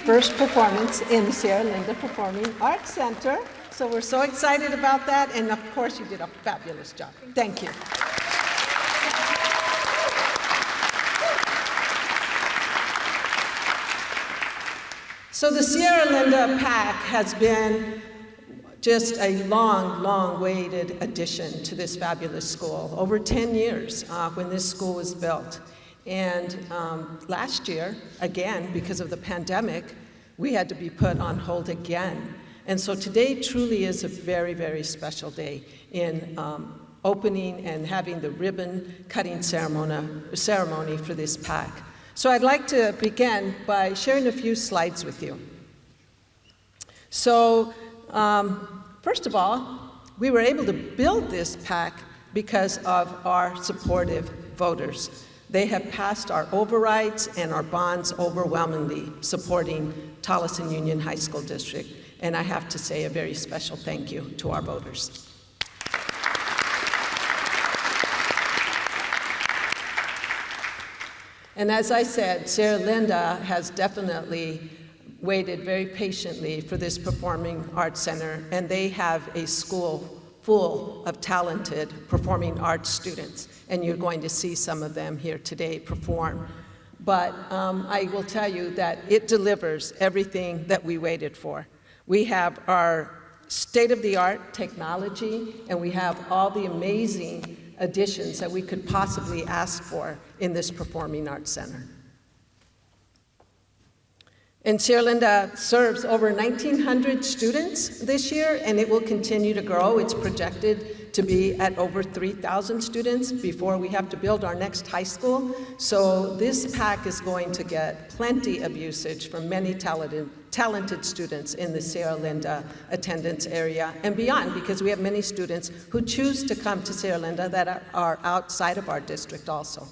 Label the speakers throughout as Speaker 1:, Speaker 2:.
Speaker 1: first performance in the Sara Linda Performing Arts Center. So we're so excited about that, and of course you did a fabulous job. Thank you. So the Sara Linda PAC has been just a long, long-awaited addition to this fabulous school. Over 10 years when this school was built. And last year, again, because of the pandemic, we had to be put on hold again. And so today truly is a very, very special day in opening and having the ribbon-cutting ceremony for this PAC. So I'd like to begin by sharing a few slides with you. So, first of all, we were able to build this PAC because of our supportive voters. They have passed our overrides and our bonds overwhelmingly supporting Tolleson Union High School District. And I have to say a very special thank you to our voters. And as I said, Sara Linda has definitely waited very patiently for this Performing Arts Center, and they have a school full of talented performing arts students, and you're going to see some of them here today perform. But I will tell you that it delivers everything that we waited for. We have our state-of-the-art technology, and we have all the amazing additions that we could possibly ask for in this Performing Arts Center. And Sara Linda serves over 1,900 students this year, and it will continue to grow. It's projected to be at over 3,000 students before we have to build our next high school. So this PAC is going to get plenty of usage from many talented students in the Sara Linda attendance area and beyond, because we have many students who choose to come to Sara Linda that are outside of our district also.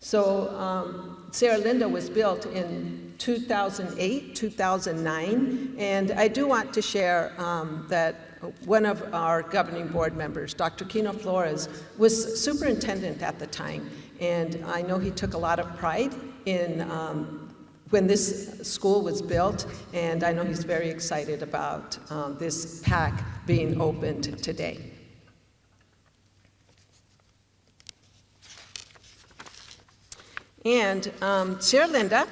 Speaker 1: So Sara Linda was built in 2008, 2009, and I do want to share that one of our governing board members, Dr. Kino Flores, was superintendent at the time, and I know he took a lot of pride in when this school was built, and I know he's very excited about this PAC being opened today. And Sara Linda,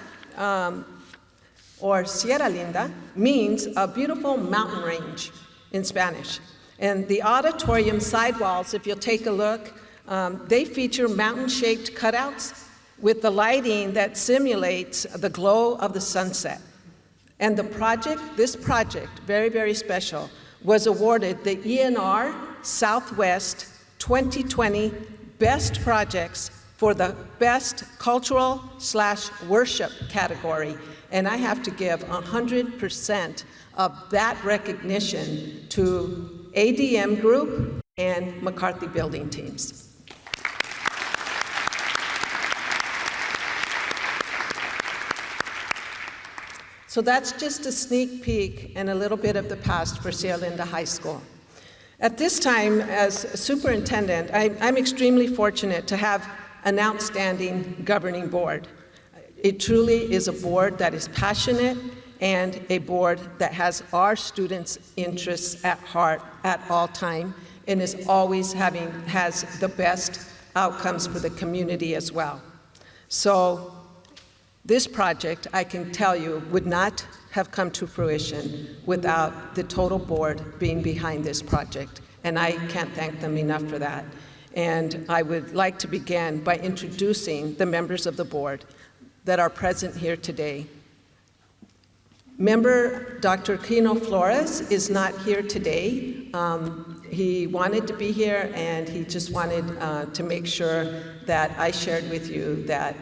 Speaker 1: or Sierra Linda, means a beautiful mountain range in Spanish. And the auditorium sidewalls, if you'll take a look, they feature mountain-shaped cutouts with the lighting that simulates the glow of the sunset. And this project, very, very special, was awarded the ENR Southwest 2020 Best Projects for the Best Cultural/Worship category. And I have to give 100% of that recognition to ADM Group and McCarthy Building Teams. So that's just a sneak peek and a little bit of the past for Sara Linda High School. At this time, as superintendent, I'm extremely fortunate to have an outstanding governing board. It truly is a board that is passionate and a board that has our students' interests at heart at all time and is always has the best outcomes for the community as well. So this project, I can tell you, would not have come to fruition without the total board being behind this project, and I can't thank them enough for that. And I would like to begin by introducing the members of the board that are present here today. Member Dr. Kino Flores is not here today. He wanted to be here, and he just wanted to make sure that I shared with you that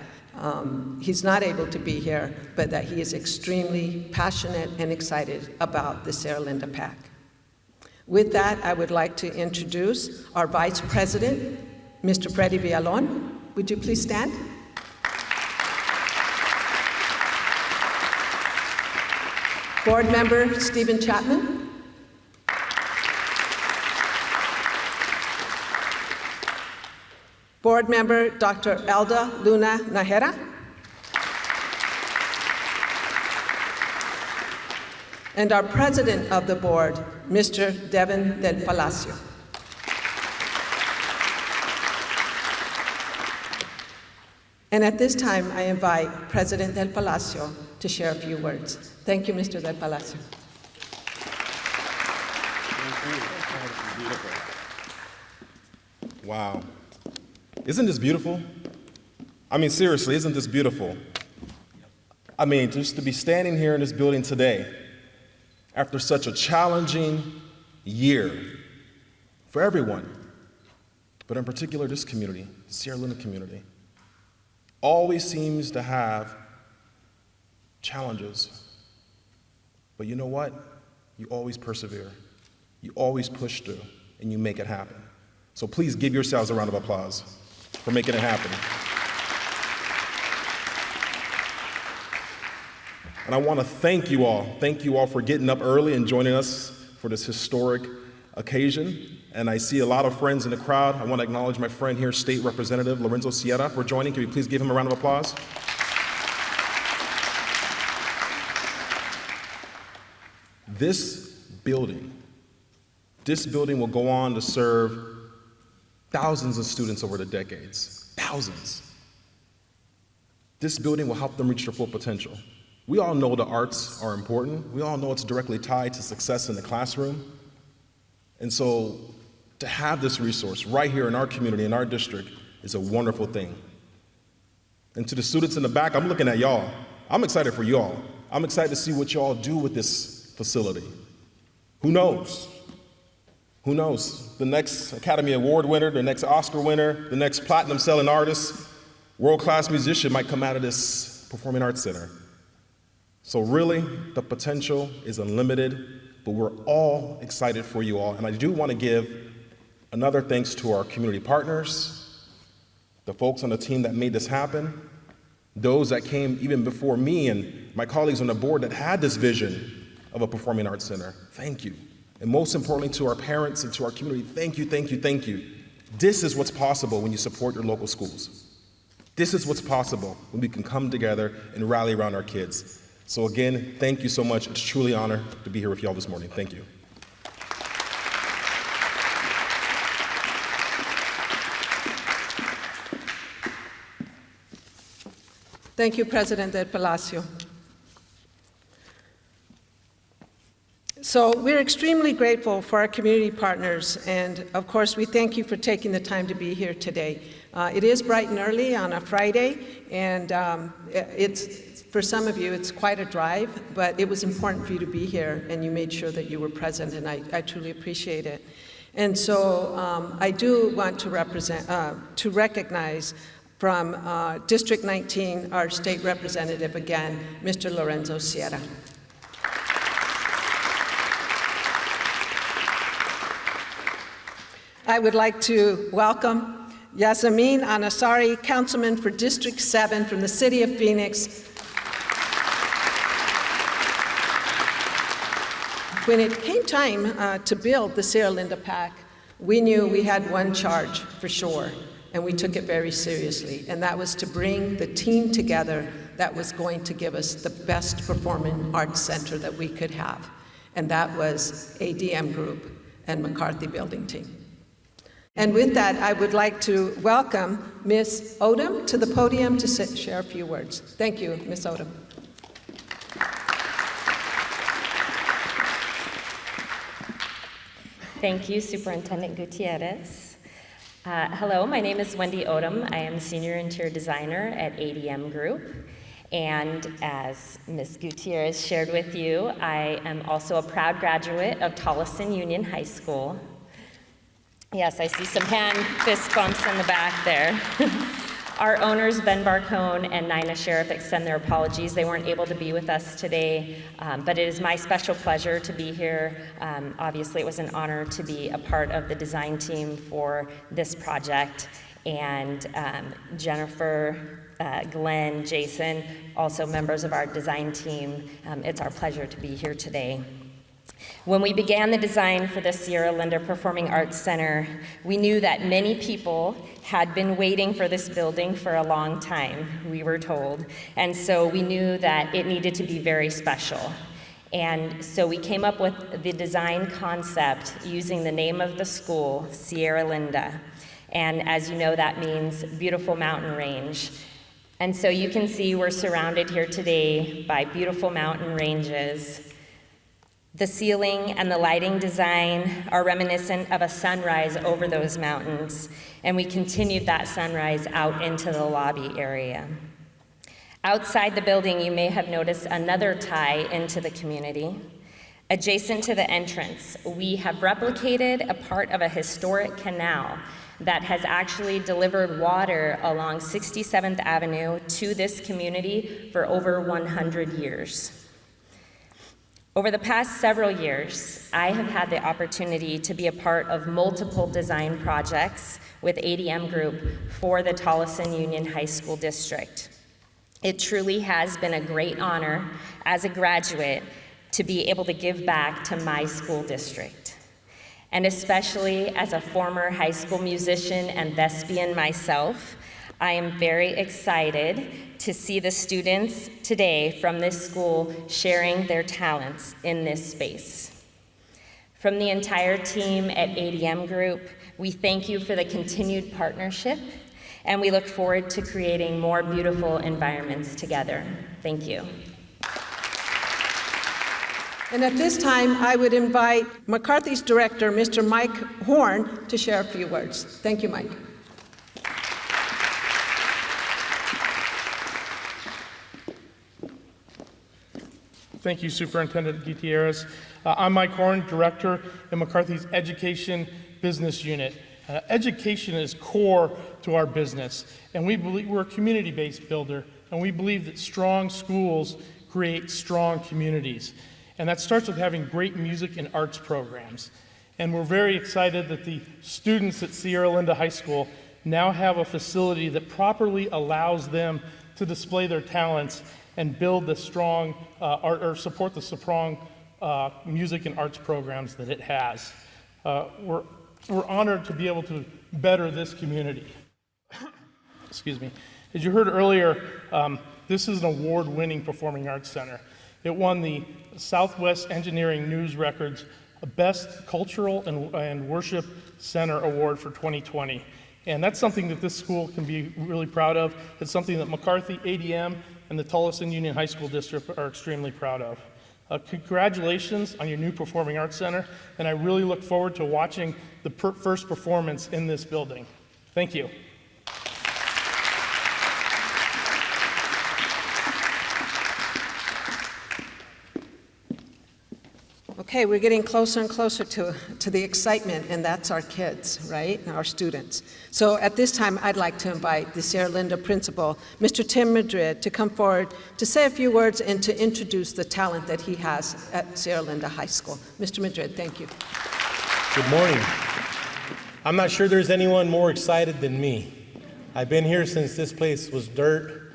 Speaker 1: he's not able to be here, but that he is extremely passionate and excited about the Sara Linda PAC. With that, I would like to introduce our Vice President, Mr. Freddy Villalon. Would you please stand? Board Member Stephen Chapman. Board Member Dr. Elda Luna Najera. and our president of the board, Mr. Devin Del Palacio. And at this time, I invite President Del Palacio to share a few words. Thank you, Mr. Del Palacio.
Speaker 2: Wow. Isn't this beautiful? I mean, seriously, isn't this beautiful? I mean, just to be standing here in this building today after such a challenging year for everyone, but in particular this community, the Sierra Linda community, always seems to have challenges. But you know what? You always persevere. You always push through, and you make it happen. So please give yourselves a round of applause for making it happen. And I want to thank you all. Thank you all for getting up early and joining us for this historic occasion. And I see a lot of friends in the crowd. I want to acknowledge my friend here, State Representative Lorenzo Sierra, for joining. Can we please give him a round of applause? This building will go on to serve thousands of students over the decades. Thousands. This building will help them reach their full potential. We all know the arts are important. We all know it's directly tied to success in the classroom. And so to have this resource right here in our community, in our district, is a wonderful thing. And to the students in the back, I'm looking at y'all. I'm excited for y'all. I'm excited to see what y'all do with this facility. Who knows? Who knows? The next Academy Award winner, the next Oscar winner, the next platinum-selling artist, world-class musician might come out of this Performing Arts Center. So really, the potential is unlimited, but we're all excited for you all. And I do want to give another thanks to our community partners, the folks on the team that made this happen, those that came even before me and my colleagues on the board that had this vision of a Performing Arts Center. Thank you. And most importantly, to our parents and to our community, thank you, thank you, thank you. This is what's possible when you support your local schools. This is what's possible when we can come together and rally around our kids. So again, thank you so much. It's truly an honor to be here with you all this morning. Thank you.
Speaker 1: Thank you, President Del Palacio. So we're extremely grateful for our community partners, and of course we thank you for taking the time to be here today. It is bright and early on a Friday, and for some of you it's quite a drive, but it was important for you to be here, and you made sure that you were present, and I truly appreciate it. And so I do want to recognize from District 19, our state representative again, Mr. Lorenzo Sierra. I would like to welcome Yasamin Anasari, Councilman for District 7 from the City of Phoenix. When it came time to build the Sierra Linda PAC, we knew we had one charge for sure, and we took it very seriously, and that was to bring the team together that was going to give us the best performing arts center that we could have, and that was ADM Group and McCarthy Building Team. And with that, I would like to welcome Ms. Odom to the podium to share a few words. Thank you, Ms. Odom.
Speaker 3: Thank you, Superintendent Gutierrez. Hello, my name is Wendy Odom. I am Senior Interior Designer at ADM Group. And as Ms. Gutierrez shared with you, I am also a proud graduate of Tolleson Union High School. Yes, I see some hand fist bumps in the back there. Our owners, Ben Barcone and Nina Sheriff, extend their apologies. They weren't able to be with us today, but it is my special pleasure to be here. Obviously, it was an honor to be a part of the design team for this project. And Jennifer, Glenn, Jason, also members of our design team, it's our pleasure to be here today. When we began the design for the Sierra Linda Performing Arts Center, we knew that many people had been waiting for this building for a long time, we were told. And so we knew that it needed to be very special. And so we came up with the design concept using the name of the school, Sierra Linda. And as you know, that means beautiful mountain range. And so you can see we're surrounded here today by beautiful mountain ranges. The ceiling and the lighting design are reminiscent of a sunrise over those mountains, and we continued that sunrise out into the lobby area. Outside the building, you may have noticed another tie into the community. Adjacent to the entrance, we have replicated a part of a historic canal that has actually delivered water along 67th Avenue to this community for over 100 years. Over the past several years, I have had the opportunity to be a part of multiple design projects with ADM Group for the Tolleson Union High School District. It truly has been a great honor as a graduate to be able to give back to my school district. And especially as a former high school musician and thespian myself, I am very excited to see the students today from this school sharing their talents in this space. From the entire team at ADM Group, we thank you for the continued partnership, and we look forward to creating more beautiful environments together. Thank you.
Speaker 1: And at this time, I would invite McCarthy's director, Mr. Mike Horn, to share a few words. Thank you, Mike.
Speaker 4: Thank you, Superintendent Gutierrez. I'm Mike Horn, Director in McCarthy's Education Business Unit. Education is core to our business, and we believe we're a community-based builder, and we believe that strong schools create strong communities. And that starts with having great music and arts programs. And we're very excited that the students at Sierra Linda High School now have a facility that properly allows them to display their talents and build the strong, or support the strong music and arts programs that it has. We're honored to be able to better this community. Excuse me. As you heard earlier, this is an award-winning performing arts center. It won the Southwest Engineering News Record's Best Cultural and Worship Center Award for 2020. And that's something that this school can be really proud of. It's something that McCarthy, ADM, and the Tolleson Union High School District are extremely proud of. Congratulations on your new Performing Arts Center, and I really look forward to watching the first performance in this building. Thank you.
Speaker 1: Okay, we're getting closer and closer to the excitement, and that's our kids, right, and our students. So at this time, I'd like to invite the Sierra Linda principal, Mr. Tim Madrid, to come forward to say a few words and to introduce the talent that he has at Sierra Linda High School. Mr. Madrid, thank you.
Speaker 5: Good morning. I'm not sure there's anyone more excited than me. I've been here since this place was dirt,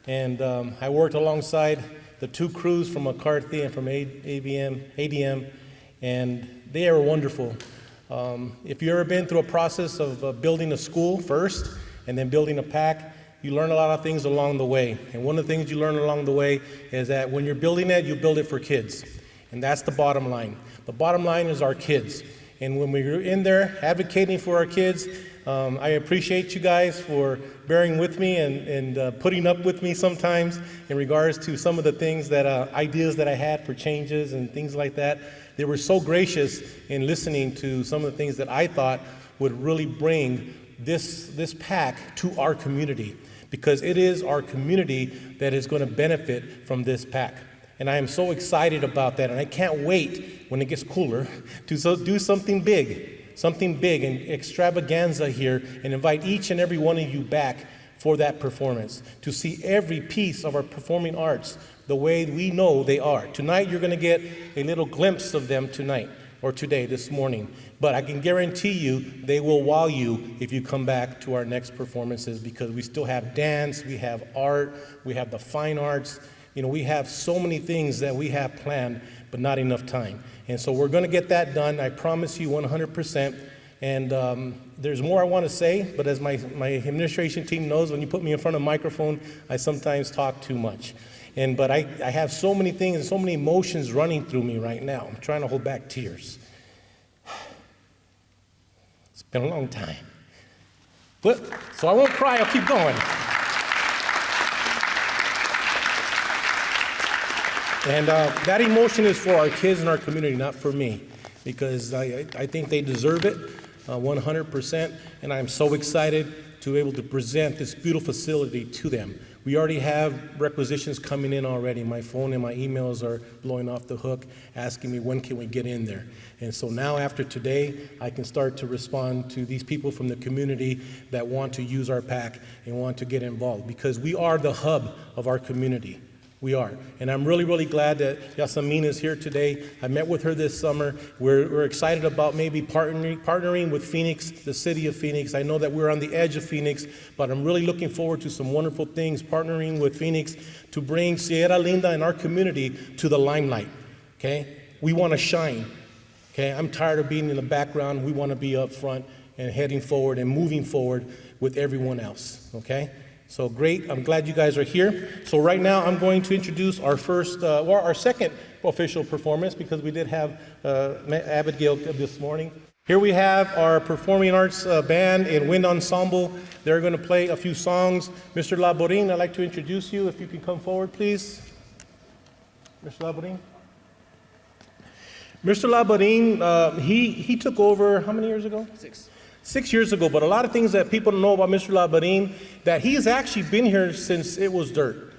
Speaker 5: and I worked alongside the two crews from McCarthy and from ADM, and they are wonderful. If you've ever been through a process of building a school first and then building a PAC, you learn a lot of things along the way. And one of the things you learn along the way is that when you're building it, you build it for kids. And that's the bottom line. The bottom line is our kids. And when we're in there advocating for our kids, I appreciate you guys for bearing with me and putting up with me sometimes in regards to some of the things that, ideas that I had for changes and things like that. They were so gracious in listening to some of the things that I thought would really bring this PAC to our community, because it is our community that is going to benefit from this PAC. And I am so excited about that, and I can't wait when it gets cooler to do something big and extravaganza here, and invite each and every one of you back for that performance, to see every piece of our performing arts the way we know they are. Tonight, you're going to get a little glimpse of them tonight, or today, this morning. But I can guarantee you they will wow you if you come back to our next performances, because we still have dance, we have art, we have the fine arts. You know, we have so many things that we have planned, but not enough time. And so we're going to get that done, I promise you 100%. And there's more I want to say, but as my administration team knows, when you put me in front of a microphone, I sometimes talk too much. But I have so many things and so many emotions running through me right now. I'm trying to hold back tears. It's been a long time. But, so I won't cry, I'll keep going. And that emotion is for our kids and our community, not for me, because I think they deserve it 100%, and I'm so excited to be able to present this beautiful facility to them. We already have requisitions coming in already. My phone and my emails are blowing off the hook, asking me when can we get in there. And so now after today, I can start to respond to these people from the community that want to use our PAC and want to get involved, because we are the hub of our community. We are. And I'm really, really glad that Yasamin is here today. I met with her this summer. We're excited about maybe partnering with Phoenix, the city of Phoenix. I know that we're on the edge of Phoenix, but I'm really looking forward to some wonderful things, partnering with Phoenix to bring Sierra Linda and our community to the limelight, okay? We want to shine, okay? I'm tired of being in the background. We want to be up front and heading forward and moving forward with everyone else, okay? So great, I'm glad you guys are here. So right now I'm going to introduce our our second official performance, because we did have Abigail this morning. Here we have our performing arts band and wind ensemble. They're going to play a few songs. Mr. Laborin, I'd like to introduce you. If you can come forward, please. Mr. Laborin. Mr. Laborin, he took over how many years ago? 6 years ago, but a lot of things that people don't know about Mr. Laborin, that he's actually been here since it was dirt,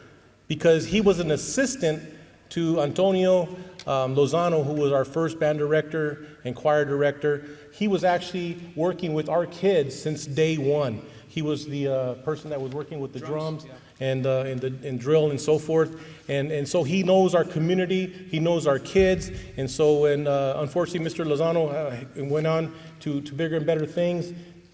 Speaker 5: because he was an assistant to Antonio Lozano, who was our first band director and choir director. He was actually working with our kids since day one. He was the person that was working with the drums and drill and so forth. And so he knows our community, he knows our kids. And so when unfortunately Mr. Lozano went on to bigger and better things,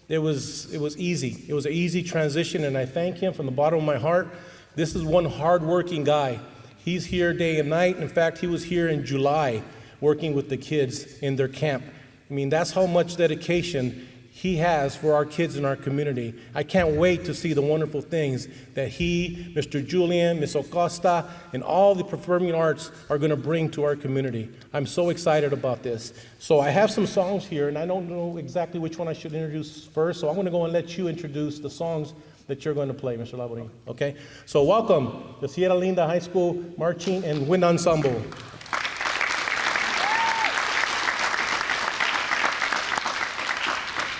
Speaker 5: it was easy. It was an easy transition, and I thank him from the bottom of my heart. This is one hardworking guy. He's here day and night. In fact, he was here in July working with the kids in their camp. I mean, that's how much dedication he has for our kids in our community. I can't wait to see the wonderful things that he, Mr. Julian, Ms. Acosta, and all the performing arts are going to bring to our community. I'm so excited about this. So I have some songs here, and I don't know exactly which one I should introduce first, so I'm going to go and let you introduce the songs that you're going to play, Mr. Laborin. Okay? So welcome, the Sierra Linda High School Marching and Wind Ensemble.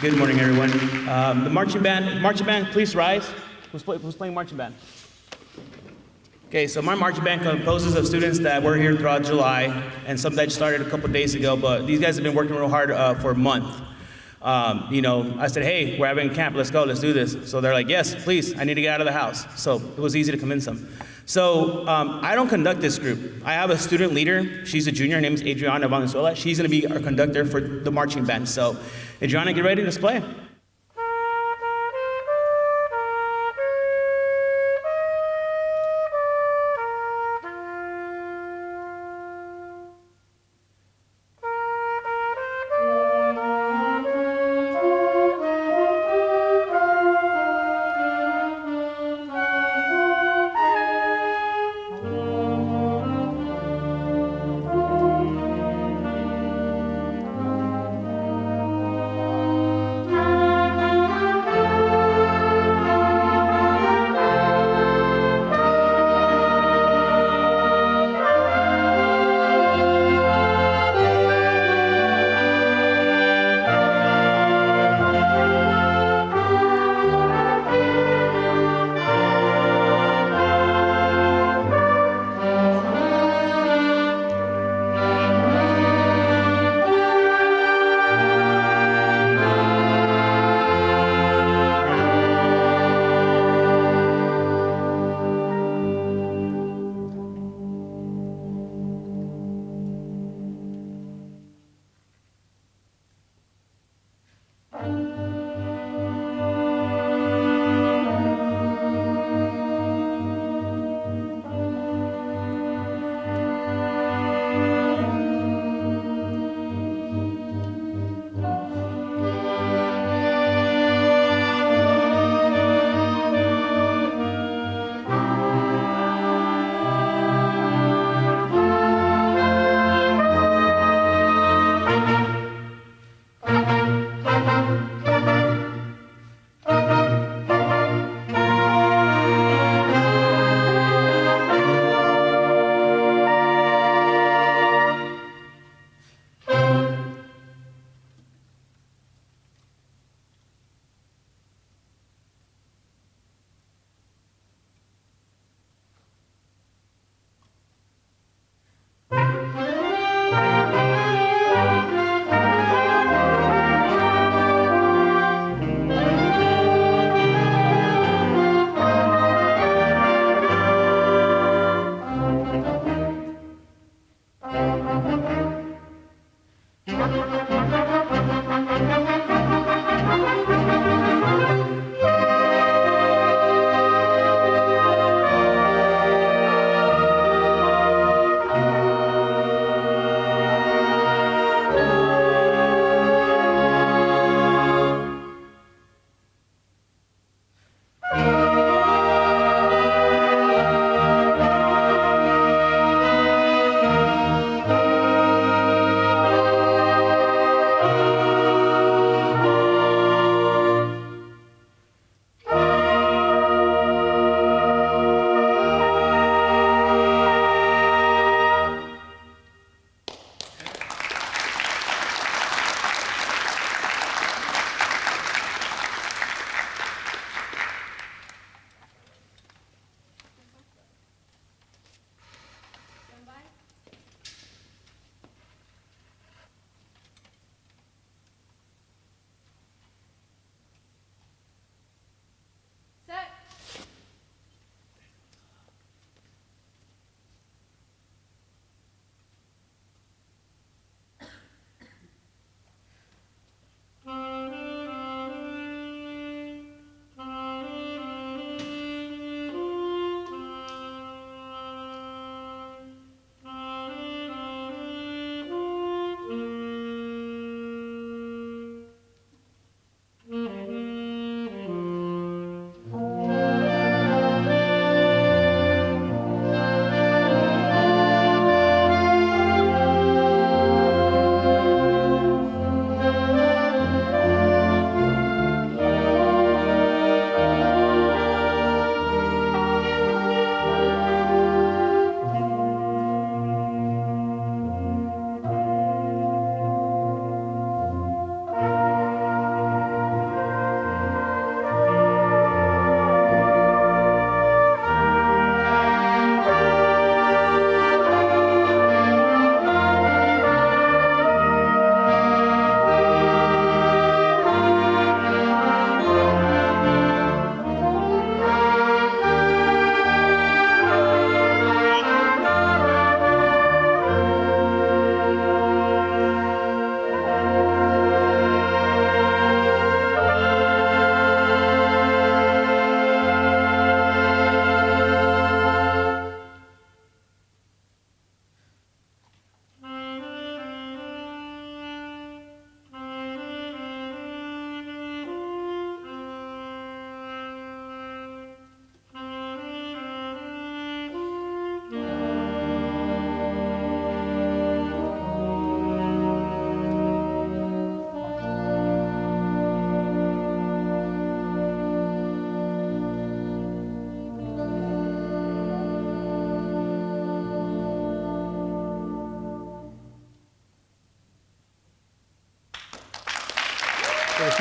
Speaker 6: Good morning, everyone. The marching band, please rise. Who's playing marching band? Okay, so my marching band composes of students that were here throughout July, and some that started a couple days ago, but these guys have been working real hard for a month. I said, hey, we're having camp, let's go, let's do this. So they're like, yes, please, I need to get out of the house. So it was easy to convince them. So I don't conduct this group. I have a student leader. She's a junior. Her name is Adriana Valenzuela. She's going to be our conductor for the marching band. So Adriana, get ready, let's play.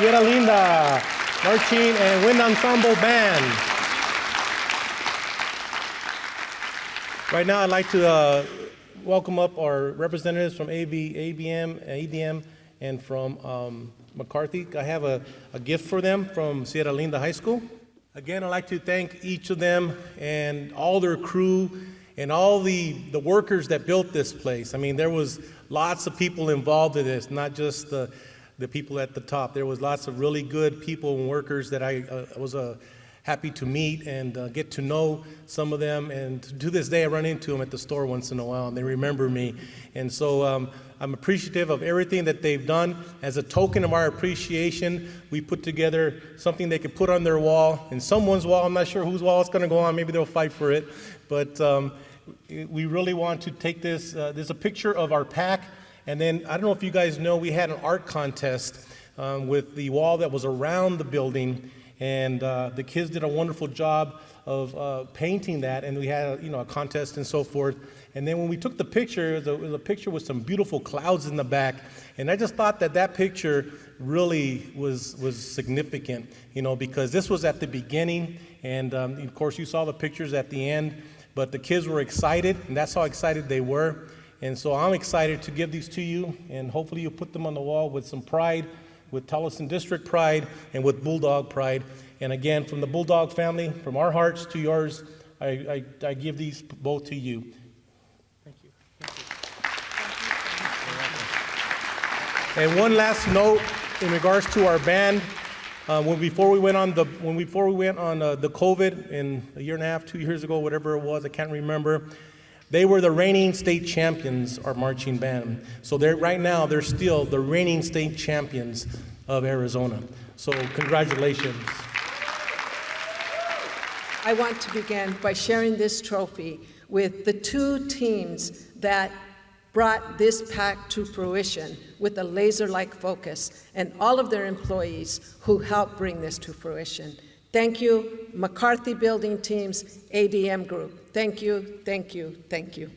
Speaker 5: Sierra Linda Marching and Wind Ensemble Band. Right now, I'd like to welcome up our representatives from ADM, and from McCarthy. I have a gift for them from Sierra Linda High School. Again, I'd like to thank each of them and all their crew and all the workers that built this place. I mean, there was lots of people involved in this, not just the people at the top. There was lots of really good people and workers that I was happy to meet and get to know some of them. And to this day, I run into them at the store once in a while, and they remember me. And so I'm appreciative of everything that they've done. As a token of our appreciation, we put together something they could put on their wall, in someone's wall. I'm not sure whose wall it's going to go on. Maybe they'll fight for it. But we really want to take this. There's a picture of our PAC. And then, I don't know if you guys know, we had an art contest with the wall that was around the building. And the kids did a wonderful job of painting that. And we had a contest and so forth. And then when we took the picture, it was a picture with some beautiful clouds in the back. And I just thought that picture really was significant, because this was at the beginning. And of course, you saw the pictures at the end. But the kids were excited, and that's how excited they were. And so I'm excited to give these to you, and hopefully you'll put them on the wall with some pride, with Tolleson District pride, and with Bulldog pride. And again, from the Bulldog family, from our hearts to yours, I give these both to you. Thank you. And one last note in regards to our band. Before we went on the COVID in a year and a half, 2 years ago, whatever it was, I can't remember. They were the reigning state champions, our marching band. So right now, they're still the reigning state champions of Arizona. So congratulations.
Speaker 1: I want to begin by sharing this trophy with the two teams that brought this PAC to fruition with a laser-like focus, and all of their employees who helped bring this to fruition. Thank you, McCarthy Building Teams, ADM Group. Thank you, thank you, thank you.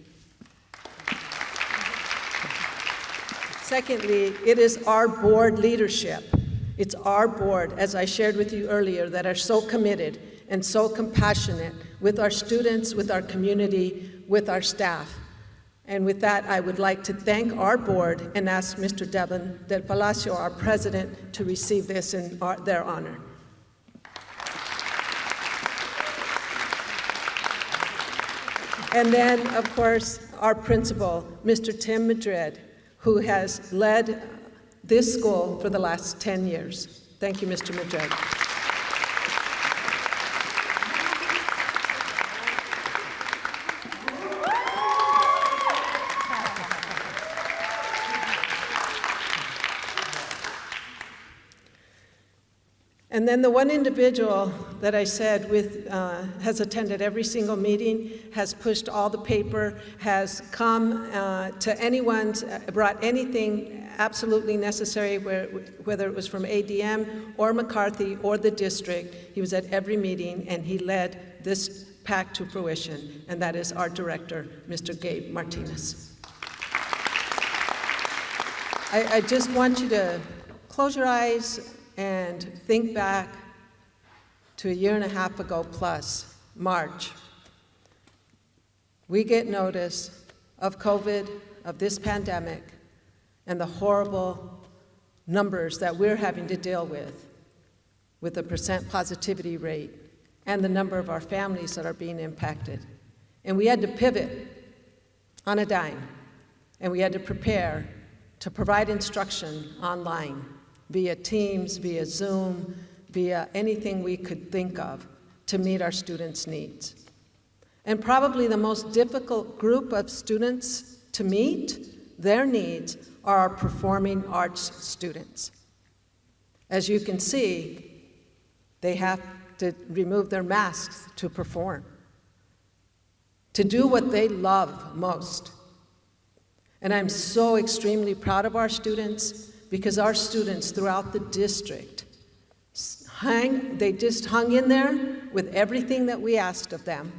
Speaker 1: Secondly, it is our board leadership. It's our board, as I shared with you earlier, that are so committed and so compassionate with our students, with our community, with our staff. And with that, I would like to thank our board and ask Mr. Devin Del Palacio, our president, to receive this in their honor. And then, of course, our principal, Mr. Tim Madrid, who has led this school for the last 10 years. Thank you, Mr. Madrid. And then the one individual that I said has attended every single meeting, has pushed all the paper, has come to anyone, brought anything absolutely necessary, whether it was from ADM or McCarthy or the district. He was at every meeting, and he led this PAC to fruition, and that is our director, Mr. Gabe Martinez. I just want you to close your eyes and think back to a year and a half ago plus, March. We get notice of COVID, of this pandemic, and the horrible numbers that we're having to deal with the percent positivity rate and the number of our families that are being impacted. And we had to pivot on a dime, and we had to prepare to provide instruction online, via Teams, via Zoom, via anything we could think of to meet our students' needs. And probably the most difficult group of students to meet their needs are our performing arts students. As you can see, they have to remove their masks to perform, to do what they love most. And I'm so extremely proud of our students, because our students throughout the district, they just hung in there with everything that we asked of them.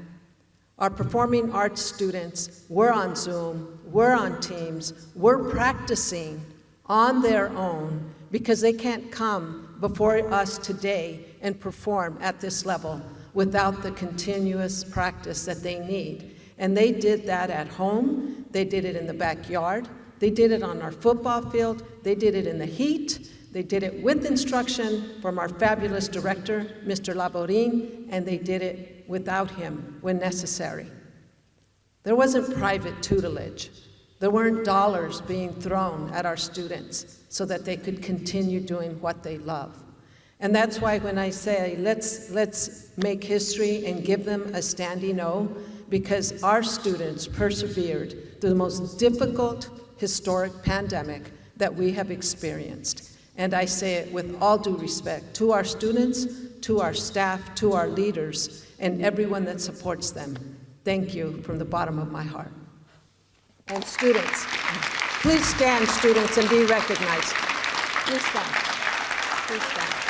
Speaker 1: Our performing arts students were on Zoom, were on Teams, were practicing on their own because they can't come before us today and perform at this level without the continuous practice that they need. And they did that at home, they did it in the backyard, they did it on our football field, they did it in the heat, they did it with instruction from our fabulous director, Mr. Laborin, and they did it without him when necessary. There wasn't private tutelage. There weren't dollars being thrown at our students so that they could continue doing what they love. And that's why when I say let's make history and give them a standing O, because our students persevered through the most difficult historic pandemic that we have experienced. And I say it with all due respect to our students, to our staff, to our leaders, and everyone that supports them. Thank you from the bottom of my heart. And students, please stand, students, and be recognized. Please stand. Please stand.